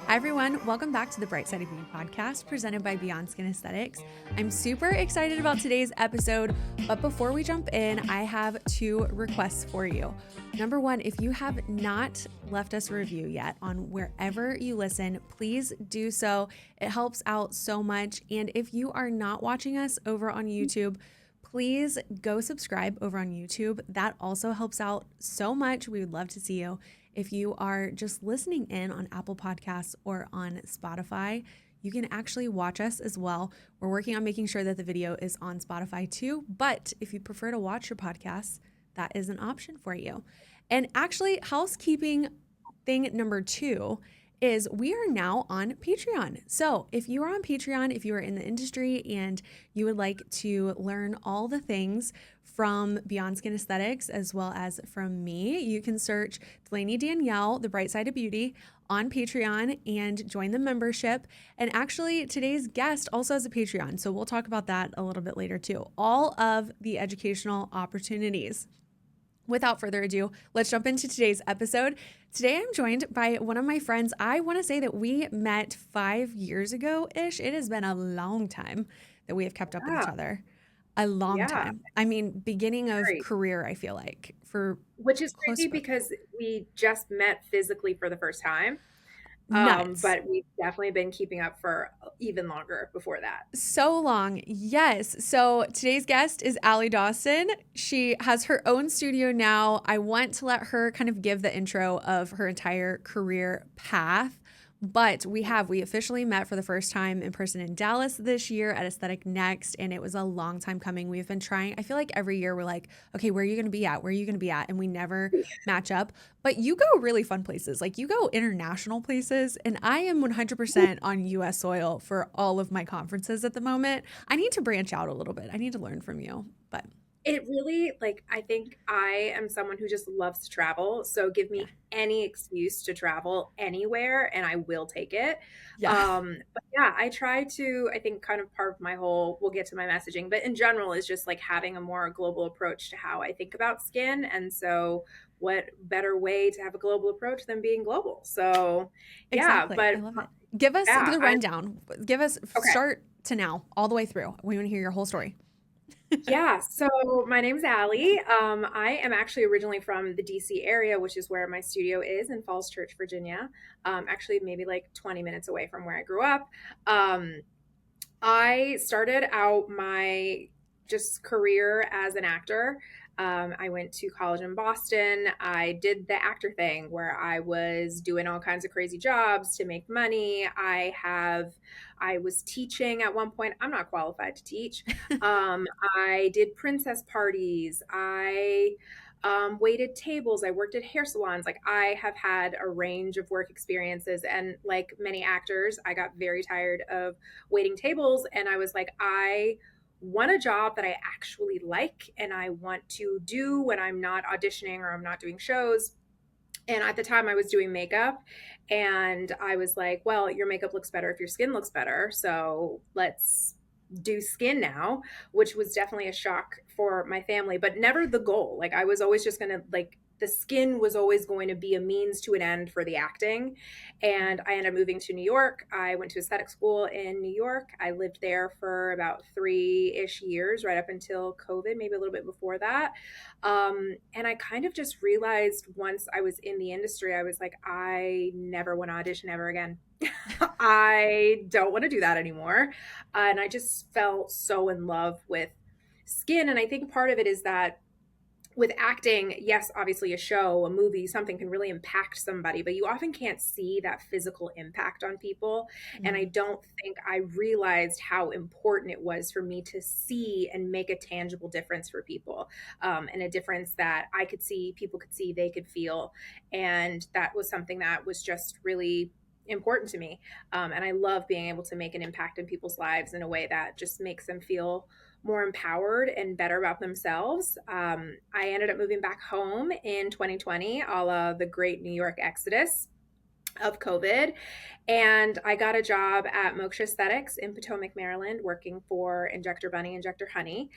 Hi, everyone. Welcome back to the Bright Side of Beauty podcast presented by Beyond Skin Aesthetics. I'm super excited about today's episode, but before we jump in, I have two requests for you. Number one, if you have not left us a review yet on wherever you listen, please do so. It helps out so much. And if you are not watching us over on YouTube, please go subscribe over on YouTube. That also helps out so much. We would love to see you. If you are just listening in on Apple Podcasts or on Spotify, you can actually watch us as well. We're working on making sure that the video is on Spotify too, but if you prefer to watch your podcasts, that is an option for you. And actually, housekeeping thing number two is we are now on Patreon. So if you are on Patreon, if you are in the industry and you would like to learn all the things from Beyond Skin Aesthetics as well as from me, you can search Delaney Danielle, The Bright Side of Beauty on Patreon and join the membership. And actually today's guest also has a Patreon. So we'll talk about that a little bit later too. All of the educational opportunities. Without further ado, let's jump into today's episode. Today, I'm joined by one of my friends. I want to say that we met 5 years ago-ish. It has been a long time that we have kept up with each other. A long Yeah, time. I mean, beginning of great. career, I feel like, for Which is close crazy to because we just met physically for the first time. nuts. But we've definitely been keeping up for even longer before that. So long. Yes. So today's guest is Allie Dawson. She has her own studio now. I want to let her kind of give the intro of her entire career path. But we officially met for the first time in person in Dallas this year at Aesthetic Next. And it was a long time coming. We've been trying, I feel like every year we're like, okay, where are you going to be at? Where are you going to be at? And we never match up. But you go really fun places. Like you go international places. And I am 100% on US soil for all of my conferences at the moment. I need to branch out a little bit. I need to learn from you. But It really, like, I think I am someone who just loves to travel. So give yeah. me any excuse to travel anywhere and I will take it. Yeah. But yeah, I try to, I think kind of part of my whole, we'll get to my messaging, but in general is just like having a more global approach to how I think about skin. And so what better way to have a global approach than being global? So yeah, Exactly. I but love it. Give us yeah, the rundown. Give us okay. start to now, all the way through. We want to hear your whole story. Yeah, so my name's Allie. I am actually originally from the DC area, which is where my studio is in Falls Church, Virginia. Actually, maybe like 20 minutes away from where I grew up. Um, I started out my just career as an actor. I went to college in Boston. I did the actor thing where I was doing all kinds of crazy jobs to make money. I was teaching at one point. I'm not qualified to teach. I did princess parties. I waited tables. I worked at hair salons. Like I have had a range of work experiences. And like many actors, I got very tired of waiting tables. And I was like, I want a job that I actually like and I want to do when I'm not auditioning or I'm not doing shows. And at the time, I was doing makeup, and I was like, well, your makeup looks better if your skin looks better. So let's do skin now, which was definitely a shock for my family, but never the goal. Like, I was always just going to, like, the skin was always going to be a means to an end for the acting. And I ended up moving to New York. I went to aesthetic school in New York. I lived there for about 3-ish years, right up until COVID, maybe a little bit before that. And I kind of just realized once I was in the industry, I was like, I never want to audition ever again. I don't want to do that anymore. And I just fell so in love with skin. And I think part of it is that with acting, yes, obviously a show, a movie, something can really impact somebody, but you often can't see that physical impact on people. And I Mm. don't think I realized how important it was for me to see and make a tangible difference for people, and a difference that I could see, people could see, they could feel. And that was something that was just really important to me. And I love being able to make an impact in people's lives in a way that just makes them feel more empowered and better about themselves. I ended up moving back home in 2020, a la the great New York exodus of COVID. And I got a job at Moksha Aesthetics in Potomac, Maryland, working for Injector Bunny, Injector Honey.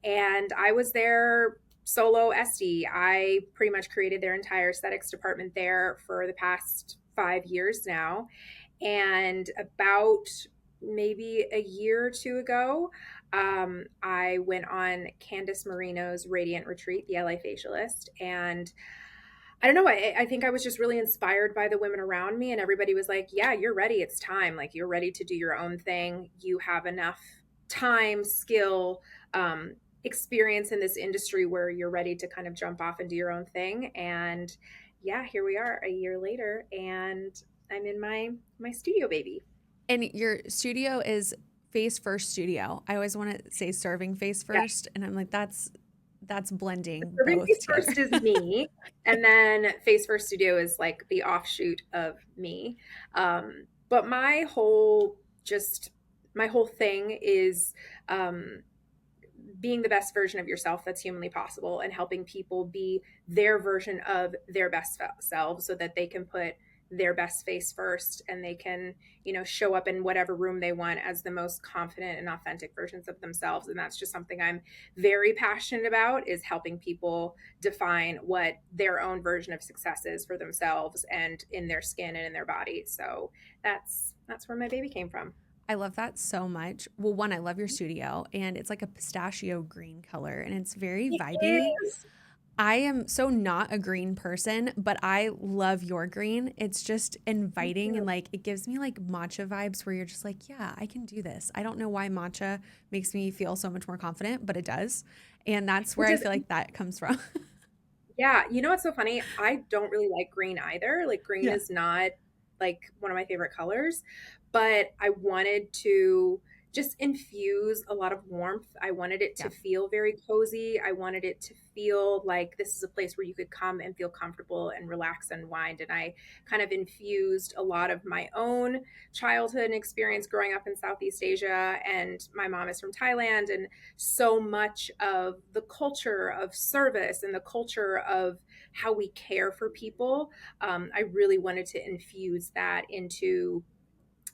And I was there solo SD. I pretty much created their entire aesthetics department there for the past 5 years now. And about maybe a year or two ago, I went on Candice Marino's Radiant Retreat, the LA facialist. And I don't know, I think I was just really inspired by the women around me, and everybody was like, yeah, you're ready. It's time. Like, you're ready to do your own thing. You have enough time, skill, experience in this industry where you're ready to kind of jump off and do your own thing. And yeah, here we are a year later, and I'm in my studio, baby. And your studio is face first studio. I always want to say serving face Yeah. first, and I'm like, that's blending Serving both Face together. First is me, and then Face First Studio is like the offshoot of me. But just my whole thing is um, being the best version of yourself that's humanly possible, and helping people be their version of their best selves so that they can put their best face first, and they can, show up in whatever room they want as the most confident and authentic versions of themselves. And that's just something I'm very passionate about, is helping people define what their own version of success is for themselves and in their skin and in their body. So that's where my baby came from. I love that so much. Well, one, I love your studio, and it's like a pistachio green color, and it's very It vibey. is. I am so not a green person, but I love your green. It's just Thank inviting, and you. like it gives me like matcha vibes where you're just like, yeah, I can do this. I don't know why matcha makes me feel so much more confident, but it does. And that's where It I does. feel like that comes from. Yeah, you know what's so funny? I don't really like green either. Like, green Yeah. is not like one of my favorite colors, but I wanted to just infuse a lot of warmth. I wanted it Yeah. to feel very cozy. I wanted it to feel like this is a place where you could come and feel comfortable and relax and wind. And I kind of infused a lot of my own childhood and experience growing up in Southeast Asia. And my mom is from Thailand, and so much of the culture of service and the culture of how we care for people, I really wanted to infuse that into,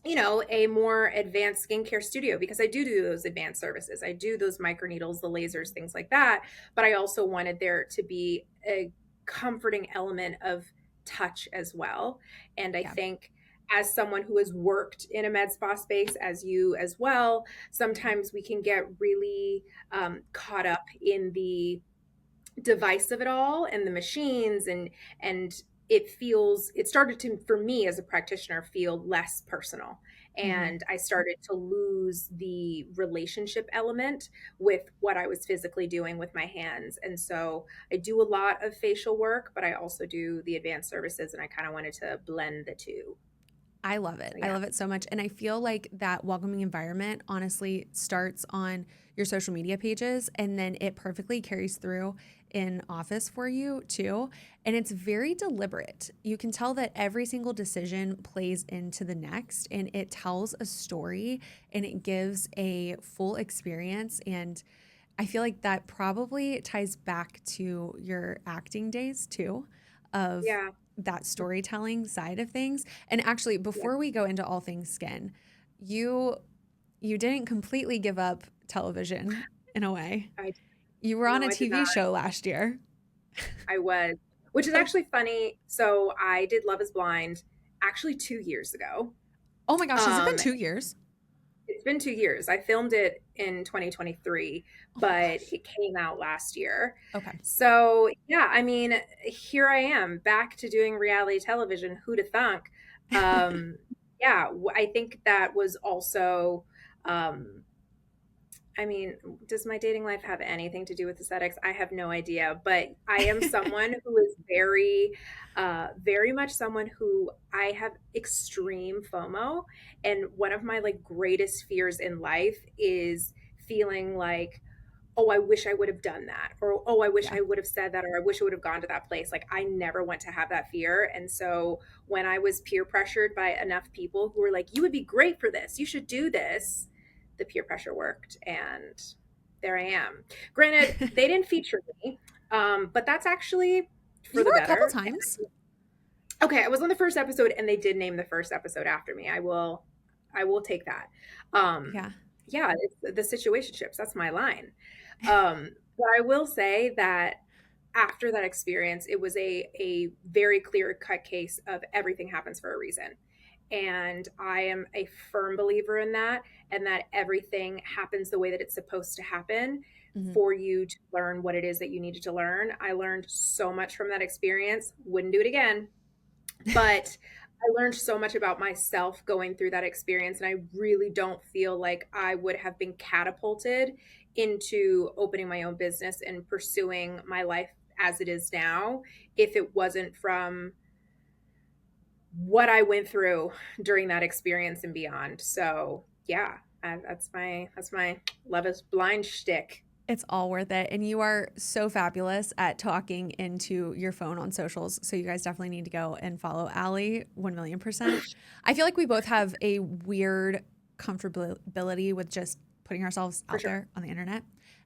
a more advanced skincare studio, because I do those advanced services. I do those microneedles, the lasers, things like that. But I also wanted there to be a comforting element of touch as well. And I Yeah. think, as someone who has worked in a med spa space, as you as well, sometimes we can get really caught up in the device of it all and the machines, and it started to, for me as a practitioner, feel less personal. Hmm. And I started to lose the relationship element with what I was physically doing with my hands. And so I do a lot of facial work, but I also do the advanced services, and I kind of wanted to blend the two. I love it. So I yeah. love it so much. And I feel like that welcoming environment honestly starts on your social media pages, and then it perfectly carries through in office for you too. And it's very deliberate. You can tell that every single decision plays into the next, and it tells a story, and it gives a full experience. And I feel like that probably ties back to your acting days too, of Yeah. that storytelling side of things. And actually, Yeah. before we go into all things skin, you you didn't completely give up television in a way. I You were on No, a I did TV not. show last year. I was, which is actually funny. So I did Love is Blind actually 2 years ago. Oh my gosh, has it been Um, 2 years? it's been 2 years. I filmed it in 2023, Oh my but gosh. it came out last year. Okay. So yeah, I mean, here I am back to doing reality television. Who'd have thunk? Yeah, I think that was also, um, I mean, does my dating life have anything to do with aesthetics? I have no idea, but I am someone who is very much someone who, I have extreme FOMO, and one of my like greatest fears in life is feeling like, oh, I wish I would have done that, or oh, I wish Yeah. I would have said that, or I wish I would have gone to that place. Like, I never want to have that fear, and so when I was peer pressured by enough people who were like, "You would be great for this. You should do this," the peer pressure worked, and there I am. Granted, they didn't feature me, but that's actually for You the were a couple better. times. Okay, I was on the first episode, and they did name the first episode after me. I will take that. Um, Yeah. yeah, it's the situationships. That's my line. But I will say that after that experience, it was a very clear cut case of everything happens for a reason. And I am a firm believer in that, and that everything happens the way that it's supposed to happen Mhm. for you to learn what it is that you needed to learn. I learned so much from that experience. Wouldn't do it again, but I learned so much about myself going through that experience. And I really don't feel like I would have been catapulted into opening my own business and pursuing my life as it is now if it wasn't from what I went through during that experience and beyond. So yeah, that's my love is blind shtick. It's all worth it. And you are so fabulous at talking into your phone on socials. So you guys definitely need to go and follow Allie 1,000,000%. I feel like we both have a weird comfortability with just putting ourselves For out sure. there on the internet.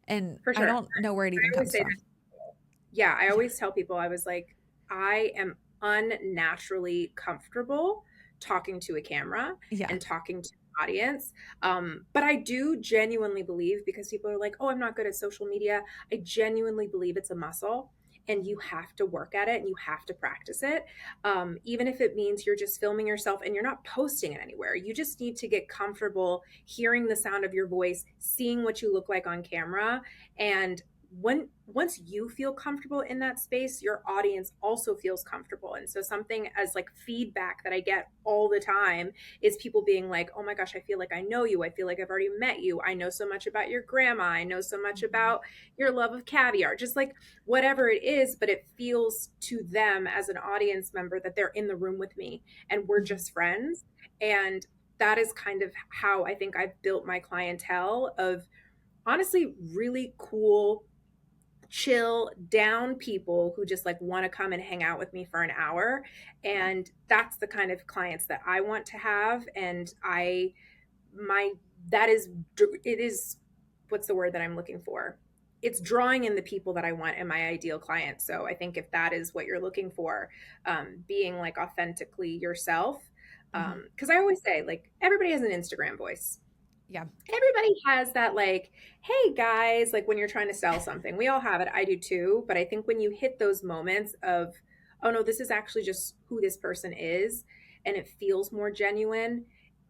And For I sure. don't know where it even I always comes say from. that. Yeah, I Yeah. always tell people, I was like, I am unnaturally comfortable talking to a camera Yeah. and talking to an audience. But I do genuinely believe, because people are like, oh, I'm not good at social media. I genuinely believe it's a muscle, and you have to work at it and you have to practice it. Even if it means you're just filming yourself and you're not posting it anywhere. You just need to get comfortable hearing the sound of your voice, seeing what you look like on camera, and once you feel comfortable in that space, your audience also feels comfortable. And so something as like feedback that I get all the time is people being like, oh my gosh, I feel like I know you, I feel like I've already met you, I know so much about your grandma, I know so much Mhm. about your love of caviar, just like whatever it is, but it feels to them as an audience member that they're in the room with me and we're Mhm. just friends. And that is kind of how I think I've built my clientele of honestly really cool, chill down people who just like want to come and hang out with me for an hour. Yeah. And that's the kind of clients that I want to have. And my that is it is what's the word that I'm looking for, it's drawing in the people that I want in my ideal client. So I think if that is what you're looking for, being like authentically yourself, Mhm. because I always say like everybody has an Instagram voice. Yeah. Everybody has that, like, hey guys, like when you're trying to sell something, we all have it, I do too. But I think when you hit those moments of, oh no, this is actually just who this person is, and it feels more genuine,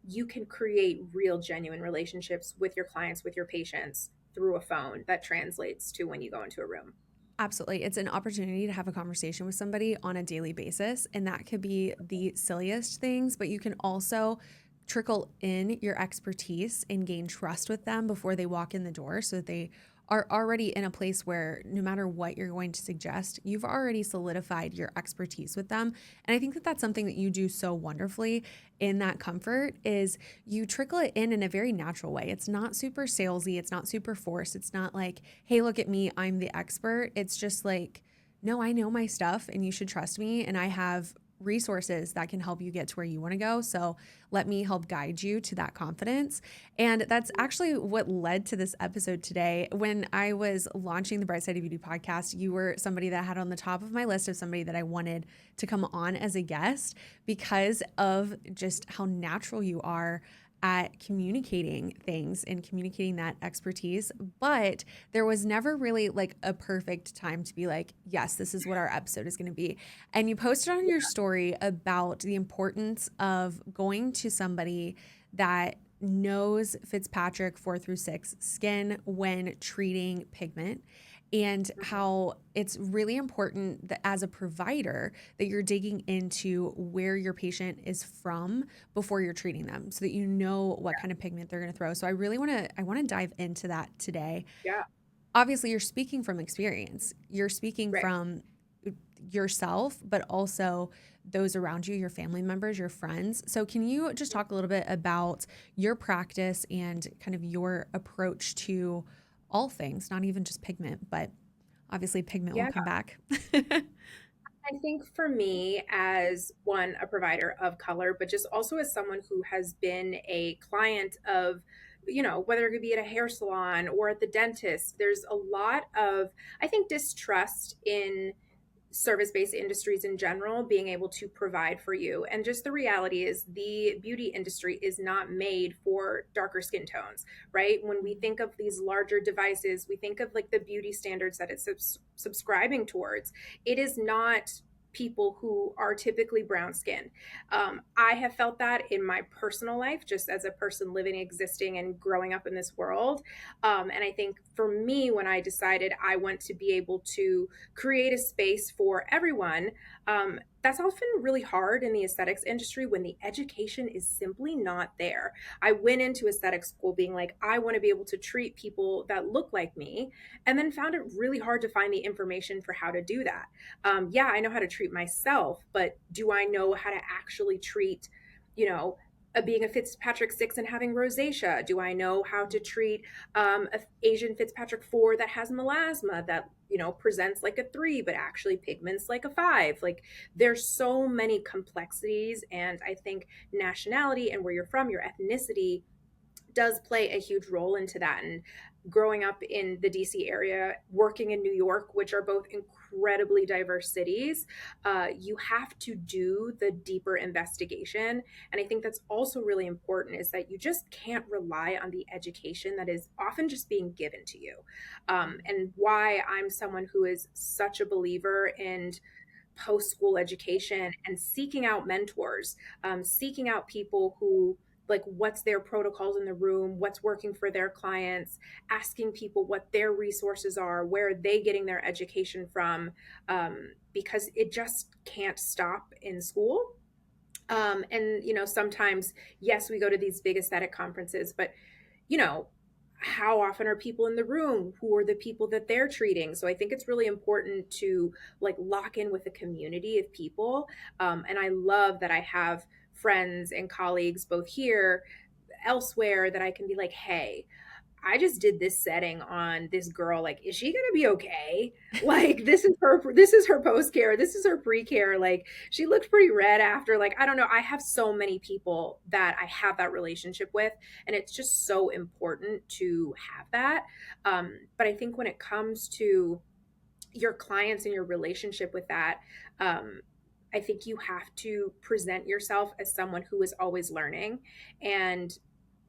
you can create real genuine relationships with your clients, with your patients, through a phone that translates to when you go into a room. Absolutely. It's an opportunity to have a conversation with somebody on a daily basis. And that could be the silliest things, but you can also trickle in your expertise and gain trust with them before they walk in the door so that they are already in a place where no matter what you're going to suggest, you've already solidified your expertise with them. And I think that that's something that you do so wonderfully in that comfort is you trickle it in a very natural way. It's not super salesy, it's not super forced. It's not like, "Hey, look at me, I'm the expert." It's just like, "No, I know my stuff and you should trust me and I have resources that can help you get to where you want to go. So let me help guide you to that confidence." And that's actually what led to this episode today. When I was launching the Bright Side of Beauty podcast, you were somebody that I had on the top of my list of somebody that I wanted to come on as a guest because of just how natural you are at communicating things and communicating that expertise. But there was never really like a perfect time to be like, yes, this is what our episode is going to be. And you posted on your story about the importance of going to somebody that knows Fitzpatrick 4 through 6 skin when treating pigment, and how it's really important that as a provider that you're digging into where your patient is from before you're treating them so that you know what kind of pigment they're going to throw. So I want to dive into that today. Yeah. Obviously, you're speaking from experience. You're speaking Right. from yourself, but also those around you, your family members, your friends. So, can you just talk a little bit about your practice and kind of your approach to all things, not even just pigment, but obviously pigment will Yeah. come back. I think for me, as one, a provider of color, but just also as someone who has been a client of, whether it could be at a hair salon or at the dentist, there's a lot of, I think, distrust in service-based industries in general being able to provide for you. And just the reality is the beauty industry is not made for darker skin tones, right? When we think of these larger devices, we think of like the beauty standards that it's subscribing towards. It is not people who are typically brown skinned. I have felt that in my personal life, just as a person living, existing, and growing up in this world. And I think for me, when I decided I want to be able to create a space for everyone, that's often really hard in the aesthetics industry when the education is simply not there. I went into aesthetic school being like, I want to be able to treat people that look like me, and then found it really hard to find the information for how to do that. Yeah, I know how to treat myself, but do I know how to actually treat, you know, being a Fitzpatrick 6 and having rosacea? Do I know how to treat a Asian Fitzpatrick 4 that has melasma that, presents like a 3 but actually pigments like a 5? Like, there's so many complexities, and I think nationality and where you're from, your ethnicity, does play a huge role into that. And growing up in the DC area, working in New York, which are both incredibly diverse cities, you have to do the deeper investigation. And I think that's also really important, is that you just can't rely on the education that is often just being given to you. And why I'm someone who is such a believer in post school education and seeking out mentors, seeking out people who, like, what's their protocols in the room, what's working for their clients, asking people what their resources are, where are they getting their education from, because it just can't stop in school. And sometimes, yes, we go to these big aesthetic conferences, but you know, how often are people in the room? Who are the people that they're treating? So I think it's really important to, like, lock in with a community of people. And I love that I have friends and colleagues both here, elsewhere, that I can be like, hey, I just did this setting on this girl. Like, is she gonna be okay? Like, this is her post care, this is her pre care. Like, she looked pretty red after. Like, I don't know. I have so many people that I have that relationship with, and it's just so important to have that. But I think when it comes to your clients and your relationship with that, I think you have to present yourself as someone who is always learning, and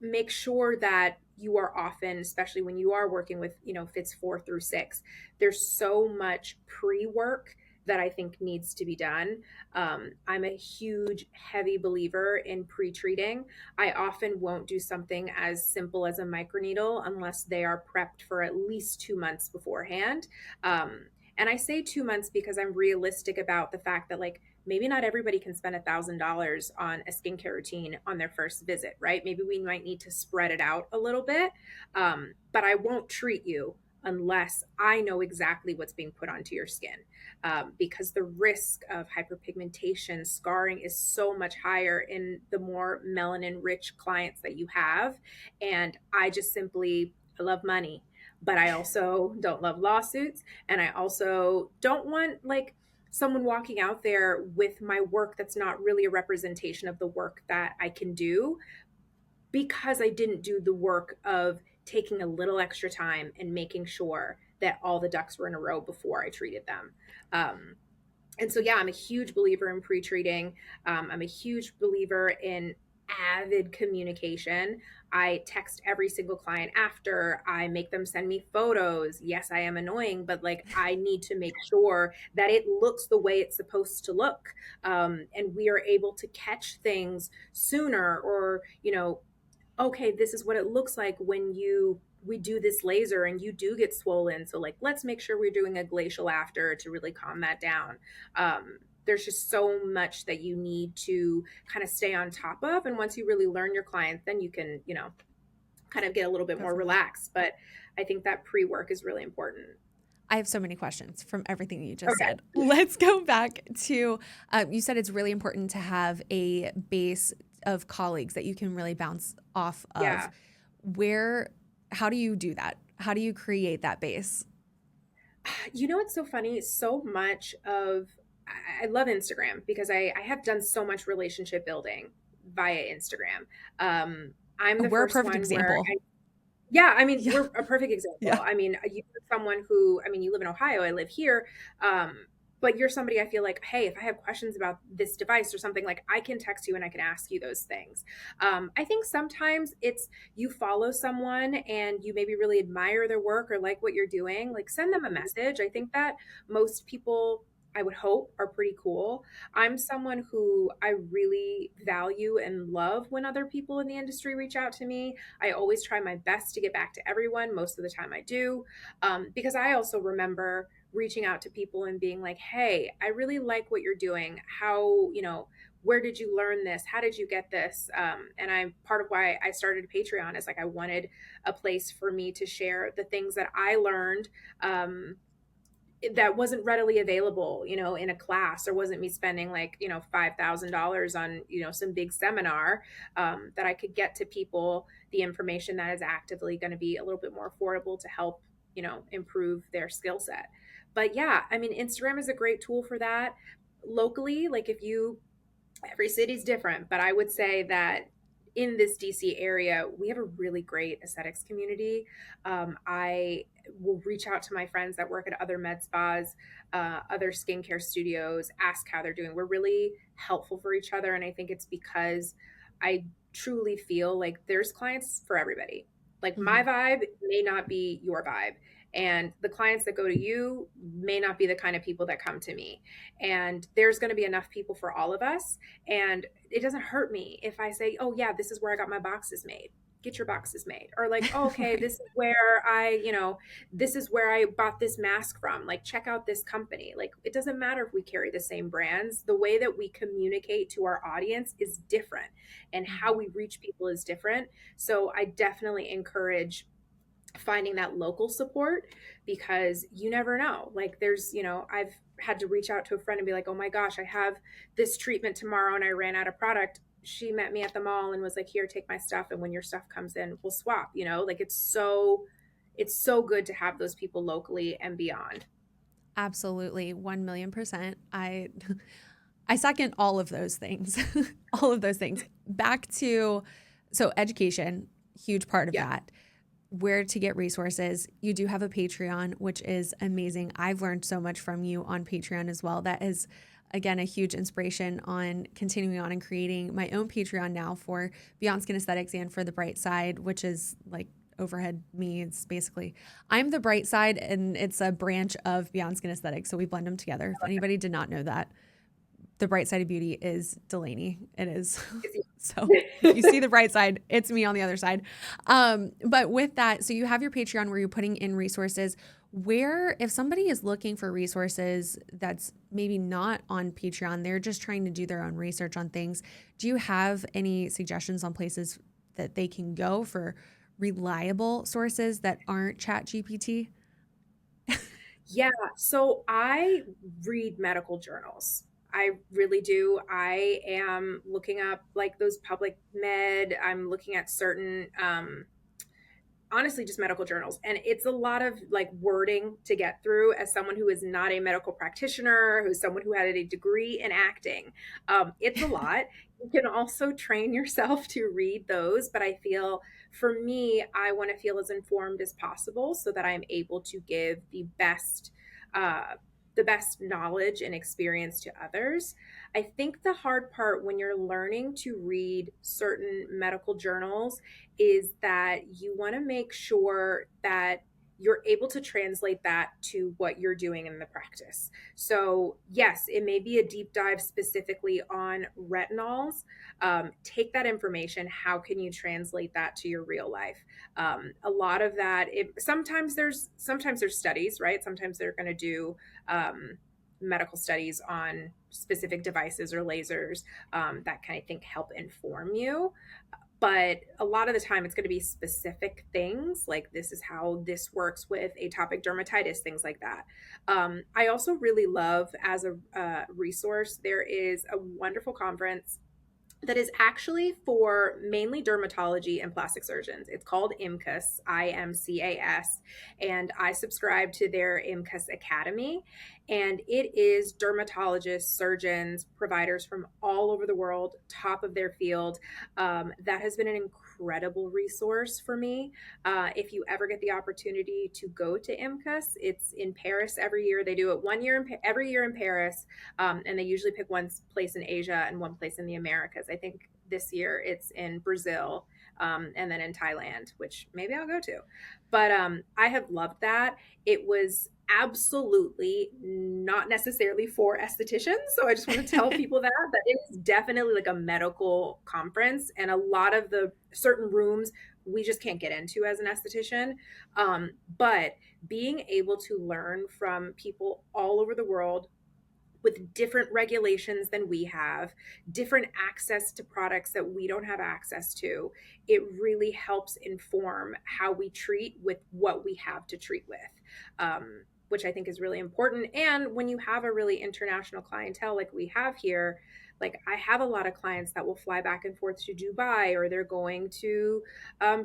make sure that you are often, especially when you are working with, fits 4 through 6, there's so much pre-work that I think needs to be done. I'm a huge, heavy believer in pre-treating. I often won't do something as simple as a microneedle unless they are prepped for at least 2 months beforehand. And I say 2 months because I'm realistic about the fact that, like, maybe not everybody can spend $1,000 on a skincare routine on their first visit, right? Maybe we might need to spread it out a little bit. But I won't treat you unless I know exactly what's being put onto your skin, because the risk of hyperpigmentation, scarring, is so much higher in the more melanin rich clients that you have. And I just simply, I love money, but I also don't love lawsuits. And I also don't want, like, someone walking out there with my work that's not really a representation of the work that I can do, because I didn't do the work of taking a little extra time and making sure that all the ducks were in a row before I treated them. And so, yeah, I'm a huge believer in pre-treating. I'm a huge believer in avid communication. I text every single client after. I make them send me photos. Yes, I am annoying, but, like, I need to make sure that it looks the way it's supposed to look. And we are able to catch things sooner, or, okay, this is what it looks like when we do this laser and you do get swollen. So, like, let's make sure we're doing a glacial after to really calm that down. There's just so much that you need to kind of stay on top of. And once you really learn your clients, then you can, kind of get a little bit more relaxed. But I think that pre-work is really important. I have so many questions from everything you just said. Let's go back to, you said it's really important to have a base of colleagues that you can really bounce off of. Yeah. How do you do that? How do you create that base? It's so funny. So much of, I love Instagram because I have done so much relationship building via Instagram. I'm the We're a first perfect one example. yeah, I mean, Yeah. we're a perfect example. Yeah. I mean, you're someone who, I mean, you live in Ohio, I live here. But you're somebody I feel like, hey, if I have questions about this device or something, like, I can text you and I can ask you those things. I think sometimes it's, you follow someone and you maybe really admire their work or like what you're doing, like, send them a message. I think that most people, I would hope are pretty cool. I'm someone who I really value and love when other people in the industry reach out to me. I always try my best to get back to everyone. Most of the time I do, because I also remember reaching out to people and being like, hey, I really like what you're doing. How, where did you learn this? How did you get this? And I'm part of why I started Patreon is like I wanted a place for me to share the things that I learned, that wasn't readily available, in a class, or wasn't me spending like, $5,000 on, some big seminar, that I could get to people the information that is actively going to be a little bit more affordable to help, improve their skill set. But yeah, I mean, Instagram is a great tool for that. Locally, like if you every city's different, but I would say that in this DC area, we have a really great aesthetics community. I will reach out to my friends that work at other med spas, other skincare studios, ask how they're doing. We're really helpful for each other. And I think it's because I truly feel like there's clients for everybody. Like my Mhm. vibe may not be your vibe. And the clients that go to you may not be the kind of people that come to me. And there's going to be enough people for all of us, and it doesn't hurt me if I say, oh, yeah, this is where I got my boxes made. Get your boxes made. Or like, oh, okay, Right. this is where this is where I bought this mask from. Like, check out this company. Like, it doesn't matter if we carry the same brands. The way that we communicate to our audience is different, and how Mhm. we reach people is different. So I definitely encourage finding that local support, because you never know. Like I've had to reach out to a friend and be like, oh my gosh, I have this treatment tomorrow and I ran out of product. She met me at the mall and was like, here, take my stuff, and when your stuff comes in, we'll swap. Like it's so good to have those people locally and beyond. Absolutely. 1,000,000%. I second all of those things. All of those things. Back to education, huge part of Yeah. that. Where to get resources. You do have a Patreon, which is amazing. I've learned so much from you on Patreon as well. That is, again, a huge inspiration on continuing on and creating my own Patreon now for Beyond Skin Aesthetics and for The Bright Side, which is like overhead me. It's basically, I'm The Bright Side and it's a branch of Beyond Skin Aesthetics. So we blend them together. If anybody did not know that, the bright side of beauty is Delaney. It is. So if you see the bright side, it's me on the other side. But with that, so you have your Patreon where you're putting in resources. Where, if somebody is looking for resources that's maybe not on Patreon, they're just trying to do their own research on things. Do you have any suggestions on places that they can go for reliable sources that aren't Chat GPT? Yeah, so I read medical journals. I really do. I am looking up like those public med. I'm looking at certain honestly just medical journals, and it's a lot of like wording to get through as someone who is not a medical practitioner, who's someone who had a degree in acting. It's a lot. You can also train yourself to read those, but I feel for me, I want to feel as informed as possible so that I'm able to give uh, the best knowledge and experience to others. I think the hard part when you're learning to read certain medical journals is that you want to make sure that you're able to translate that to what you're doing in the practice. So, yes, it may be a deep dive specifically on retinols. Take that information. How can you translate that to your real life? A lot of that, sometimes there's studies, right? Sometimes they're going to do medical studies on specific devices or lasers, that kind of thing help inform you, but a lot of the time it's going to be specific things like this is how this works with atopic dermatitis, things like that. I also really love as a resource, there is a wonderful conference that is actually for mainly dermatology and plastic surgeons. It's called IMCAS, IMCAS, and I subscribe to their IMCAS Academy. And it is dermatologists, surgeons, providers from all over the world, top of their field. That has been an incredible resource for me. If you ever get the opportunity to go to IMCAS, it's in Paris every year. They do it every year in Paris, and they usually pick one place in Asia and one place in the Americas. I think this year it's in Brazil. and then in Thailand, which maybe I'll go to. But I have loved that. It was absolutely not necessarily for estheticians. So I just want to tell people that it is definitely like a medical conference, and a lot of the certain rooms we just can't get into as an esthetician. But being able to learn from people all over the world with different regulations than we have, different access to products that we don't have access to, it really helps inform how we treat with what we have to treat with. Which I think is really important. And when you have a really international clientele like we have here, like I have a lot of clients that will fly back and forth to Dubai, or they're going to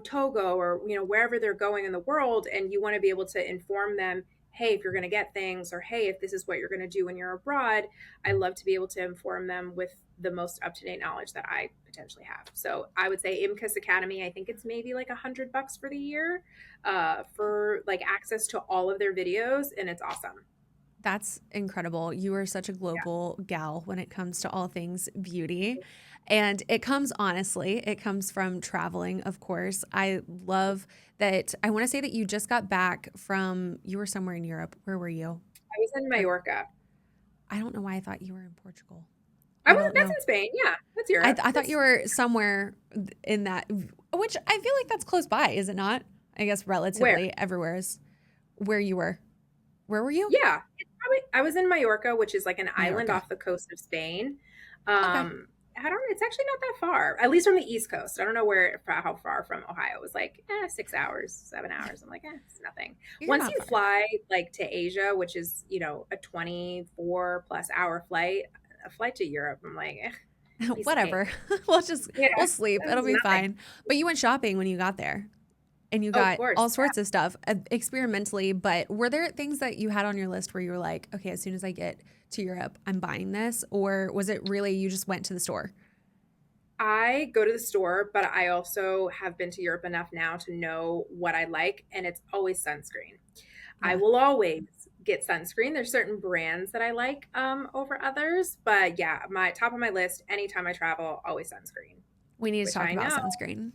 Togo, or wherever they're going in the world, and you want to be able to inform them, hey, if you're going to get things, or hey, if this is what you're going to do when you're abroad. I love to be able to inform them with the most up-to-date knowledge that I potentially have. So I would say IMCAS Academy, I think it's maybe like $100 for the year, for like access to all of their videos, and it's awesome. That's incredible. You are such a Yeah. global gal when it comes to all things beauty. And it comes honestly, it comes from traveling, of course. I love that. I want to say that you just got back from, you were somewhere in Europe. Where were you? I was in Mallorca. I don't know why I thought you were in Portugal. I I was don't That's know. in Spain. Yeah, that's Europe. I thought you That's were somewhere in that, which I feel like that's close by, is it not? I guess where. relatively everywhere is where you were. Where were you? Yeah, I was in Mallorca, which is like an island Mallorca. off the coast of Spain. Okay. I don't. It's actually not that far, at least from the East Coast. I don't know how far from Ohio. It was like 6 hours, 7 hours. I'm like, it's nothing. You're Once not you far. fly like to Asia, which is a 24+ hour flight, a flight to Europe, I'm like, piece of cake. Whatever. Yeah, We'll sleep. It'll it's be nothing. fine. But you went shopping when you got there and you Oh, of got course. all sorts of stuff experimentally. But were there things that you had on your list where you were like, okay, as soon as I get to Europe, I'm buying this? Or was it really you just went to the store? I go to the store, but I also have been to Europe enough now to know what I like, and it's always sunscreen. I Yeah. will always get sunscreen. There's certain brands that I like over others, but yeah, my top of my list anytime I travel, always sunscreen. We need to Which talk I about know sunscreen.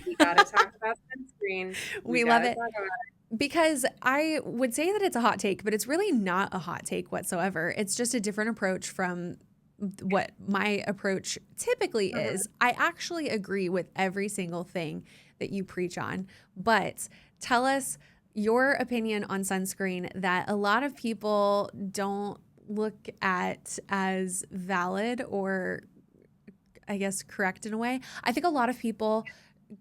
we got to talk about sunscreen. We We got love to it. talk about Because I would say that it's a hot take, but it's really not a hot take whatsoever. It's just a different approach from what my approach typically it. Mhm. is. I actually agree with every single thing that you preach on, but tell us your opinion on sunscreen that a lot of people don't look at as valid or I guess correct in a way. I think a lot of people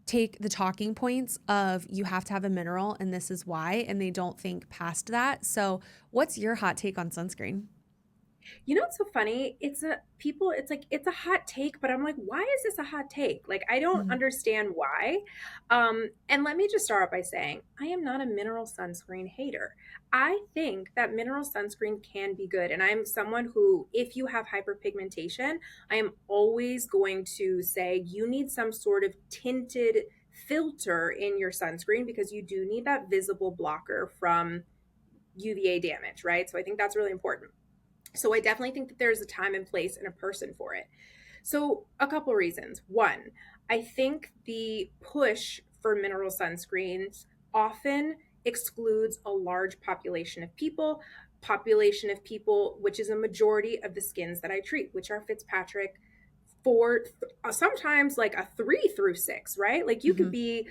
take the talking points of you have to have a mineral and this is why, and they don't think past that. So, what's your hot take on sunscreen? What's so funny? It's like it's a hot take, but I'm like, why is this a hot take? Like I don't Mhm. understand why. And let me just start off by saying I am not a mineral sunscreen hater. I think that mineral sunscreen can be good. And I'm someone who, if you have hyperpigmentation, I am always going to say you need some sort of tinted filter in your sunscreen because you do need that visible blocker from UVA damage, right? So I think that's really important. So I definitely think that there's a time and place and a person for it. So a couple reasons. One, I think the push for mineral sunscreens often excludes a large population of people, which is a majority of the skins that I treat, which are Fitzpatrick, for sometimes like a 3 through 6, right? Like you could Mhm. be,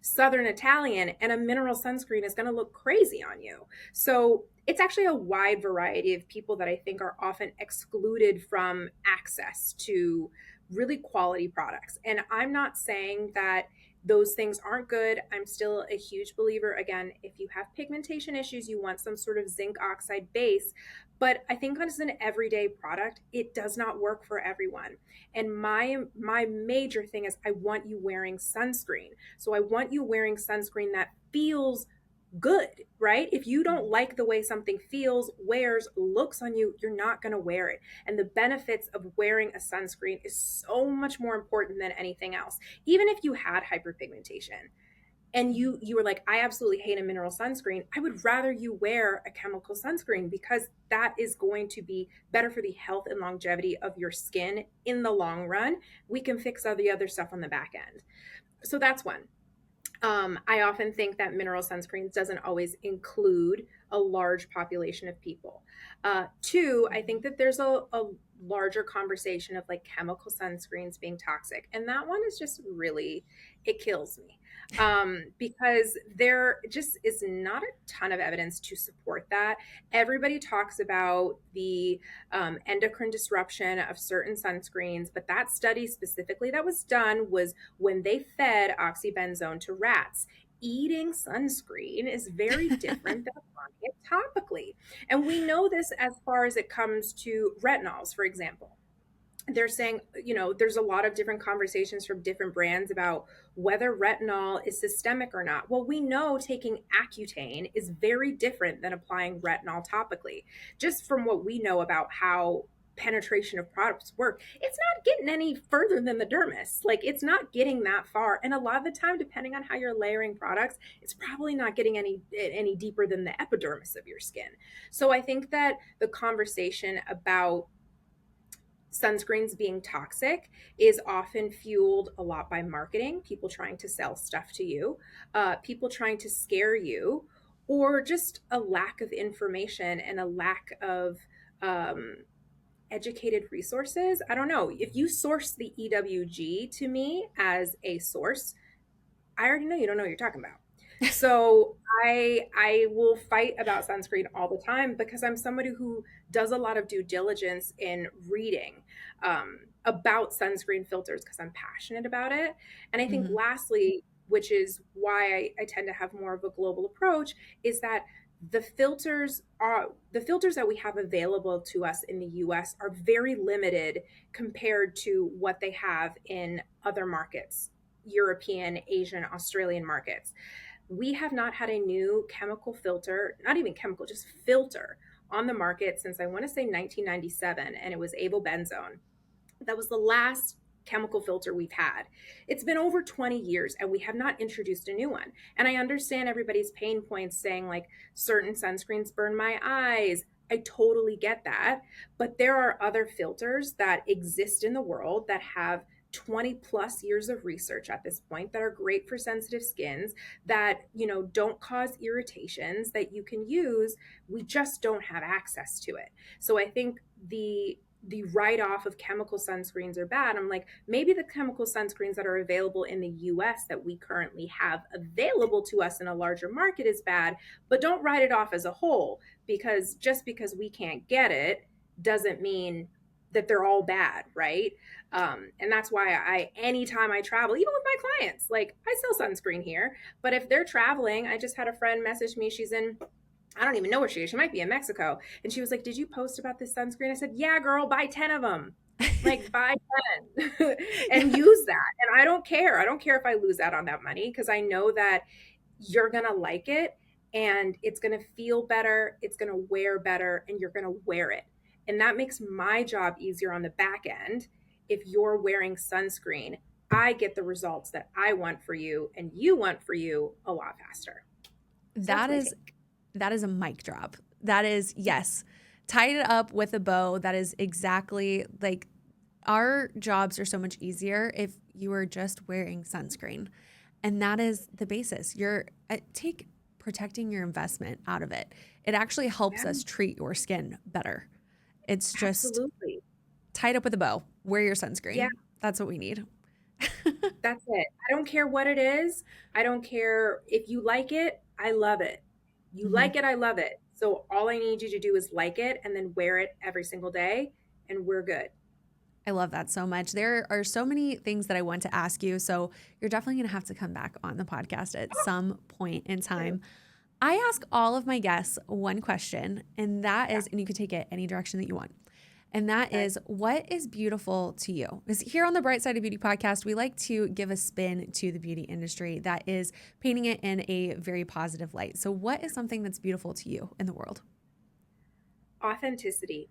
Southern Italian, and a mineral sunscreen is going to look crazy on you. So it's actually a wide variety of people that I think are often excluded from access to really quality products. And I'm not saying that those things aren't good. I'm still a huge believer. Again, if you have pigmentation issues, you want some sort of zinc oxide base. But I think as an everyday product, it does not work for everyone. And my major thing is I want you wearing sunscreen. So I want you wearing sunscreen that feels good, right? If you don't like the way something feels, wears, looks on you, you're not going to wear it. And the benefits of wearing a sunscreen is so much more important than anything else. Even if you had hyperpigmentation and you were like, I absolutely hate a mineral sunscreen, I would rather you wear a chemical sunscreen because that is going to be better for the health and longevity of your skin in the long run. We can fix all the other stuff on the back end. So that's one. I often think that mineral sunscreens doesn't always include a large population of people. Two, I think that there's a larger conversation of like chemical sunscreens being toxic. And that one is just really, it kills me because there just is not a ton of evidence to support that. Everybody talks about the endocrine disruption of certain sunscreens, but that study specifically that was done was when they fed oxybenzone to rats. Eating sunscreen is very different than applying it topically. And we know this as far as it comes to retinols, for example. They're saying, there's a lot of different conversations from different brands about whether retinol is systemic or not. Well, we know taking Accutane is very different than applying retinol topically, just from what we know about how penetration of products work. It's not getting any further than the dermis. Like, it's not getting that far. And a lot of the time, depending on how you're layering products, it's probably not getting any deeper than the epidermis of your skin. So I think that the conversation about sunscreens being toxic is often fueled a lot by marketing, people trying to sell stuff to you, people trying to scare you, or just a lack of information and a lack of um, educated resources. I don't know. If you source the EWG to me as a source, I already know you don't know what you're talking about. So I will fight about sunscreen all the time because I'm somebody who does a lot of due diligence in reading about sunscreen filters because I'm passionate about it. And I think Mhm. lastly, which is why I tend to have more of a global approach, is that the filters that we have available to us in the US are very limited compared to what they have in other markets, European, Asian, Australian markets. We have not had a new chemical filter, not even chemical, just filter on the market since I want to say 1997, and it was avobenzone. That was the last chemical filter we've had. It's been over 20 years and we have not introduced a new one. And I understand everybody's pain points saying like certain sunscreens burn my eyes. I totally get that. But there are other filters that exist in the world that have 20 plus years of research at this point that are great for sensitive skins, that don't cause irritations, that you can use. We just don't have access to it. So I think the write off of chemical sunscreens are bad. I'm like, maybe the chemical sunscreens that are available in the US that we currently have available to us in a larger market is bad, but don't write it off as a whole, because just because we can't get it doesn't mean that they're all bad, right? And that's why anytime I travel, even with my clients, like I sell sunscreen here, but if they're traveling, I just had a friend message me. She's in, I don't even know where she is. She might be in Mexico. And she was like, "Did you post about this sunscreen?" I said, "Yeah, girl, buy 10 of them. Like, buy 10 and Yeah. use that." And I don't care. I don't care if I lose out on that money because I know that you're going to like it and it's going to feel better. It's going to wear better and you're going to wear it. And that makes my job easier on the back end. If you're wearing sunscreen, I get the results that I want for you and you want for you a lot faster. So that's That my is take. that is a mic drop. That is, yes. Tied it up with a bow. That is exactly like our jobs are so much easier if you are just wearing sunscreen. And that is the basis. You're take protecting your investment out of it. It actually helps Yeah, us treat your skin better. It's just absolutely. tied up with a bow. Wear your Yeah, sunscreen. That's what we need. that's it. I don't care what it is. I don't care if you like it. I love it. You Mhm. like it, I love it. So all I need you to do is like it and then wear it every single day, and we're good. I love that so much. There are so many things that I want to ask you. So you're definitely going to have to come back on the podcast at some point in time. I ask all of my guests one question, and that Yeah. is, and you can take it any direction that you want. And that Okay. is, what is beautiful to you? Because here on the Bright Side of Beauty podcast, we like to give a spin to the beauty industry that is painting it in a very positive light. So, what is something that's beautiful to you in the world? Authenticity.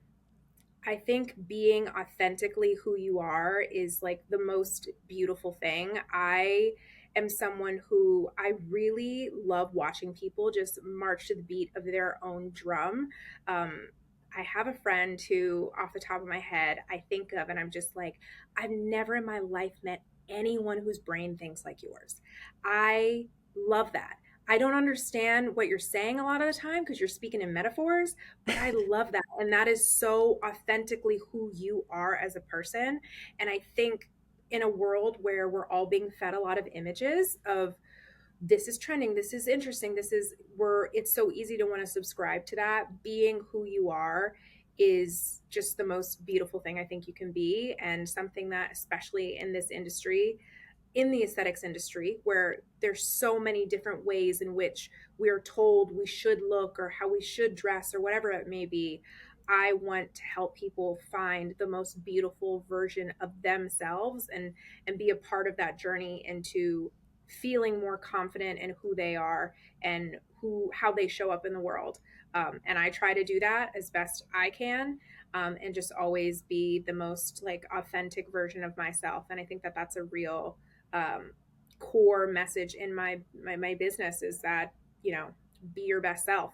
I think being authentically who you are is like the most beautiful thing. I am someone who I really love watching people just march to the beat of their own drum. Um, I have a friend who, off the top of my head, I think of and I'm just like, I've never in my life met anyone whose brain thinks like yours. I love that. I don't understand what you're saying a lot of the time because you're speaking in metaphors, but I love that. And that is so authentically who you are as a person. And I think in a world where we're all being fed a lot of images of this is trending, this is interesting, this is where it's so easy to want to subscribe to that. Being who you are is just the most beautiful thing I think you can be, and something that, especially in this industry, in the aesthetics industry, where there's so many different ways in which we're told we should look or how we should dress or whatever it may be, I want to help people find the most beautiful version of themselves and be a part of that journey into feeling more confident in who they are and how they show up in the world. And I try to do that as best I can, and just always be the most like authentic version of myself. And I think that that's a real um, core message in my business, is that, you know, be your best self,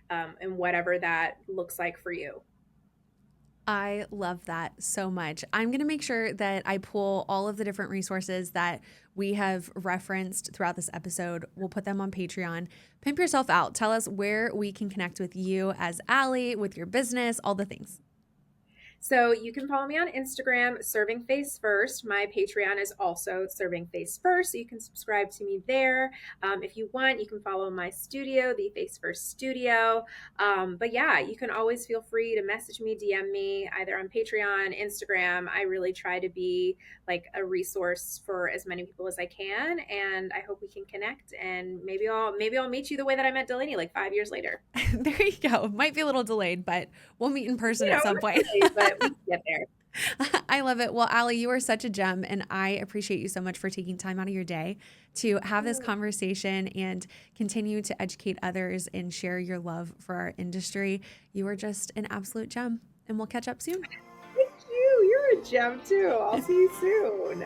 and whatever that looks like for you. I love that so much. I'm going to make sure that I pull all of the different resources that we have referenced throughout this episode. We'll put them on Patreon. Pimp yourself out. Tell us where we can connect with you as Allie, with your business, all the things. So you can follow me on Instagram, Serving Face First. My Patreon is also Serving Face First, so you can subscribe to me there. If you want, you can follow my studio, the Face First Studio. But yeah, you can always feel free to message me, DM me, either on Patreon, Instagram. I really try to be like a resource for as many people as I can, and I hope we can connect. And maybe I'll meet you the way that I met Delaney, like 5 years later. There you go. Might be a little delayed, but we'll meet in person at some point. But we can get there. I love it. Well, Allie, you are such a gem, and I appreciate you so much for taking time out of your day to have this conversation and continue to educate others and share your love for our industry. You are just an absolute gem, and we'll catch up soon. Thank you. You're a gem too. I'll see you soon.